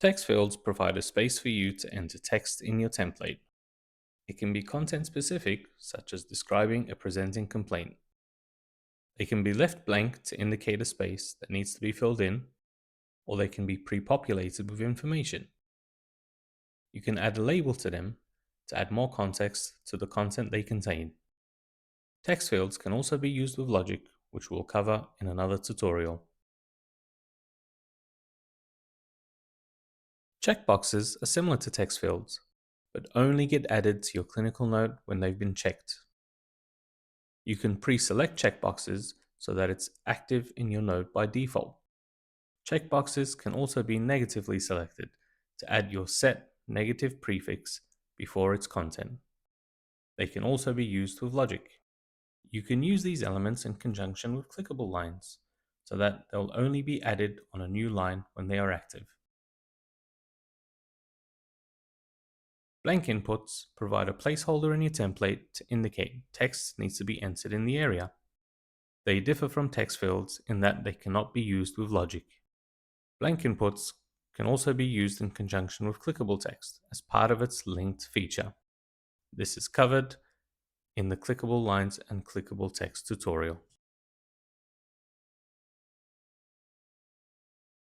Text fields provide a space for you to enter text in your template. It can be content specific, such as describing a presenting complaint. They can be left blank to indicate a space that needs to be filled in, or they can be pre-populated with information. You can add a label to them to add more context to the content they contain. Text fields can also be used with logic, which we'll cover in another tutorial. Checkboxes are similar to text fields, but only get added to your clinical note when they've been checked. You can pre-select checkboxes so that it's active in your note by default. Checkboxes can also be negatively selected to add your set negative prefix before its content. They can also be used with logic. You can use these elements in conjunction with clickable lines so that they'll only be added on a new line when they are active. Blank inputs provide a placeholder in your template to indicate text needs to be entered in the area. They differ from text fields in that they cannot be used with logic. Blank inputs can also be used in conjunction with clickable text as part of its linked feature. This is covered in the clickable lines and clickable text tutorial.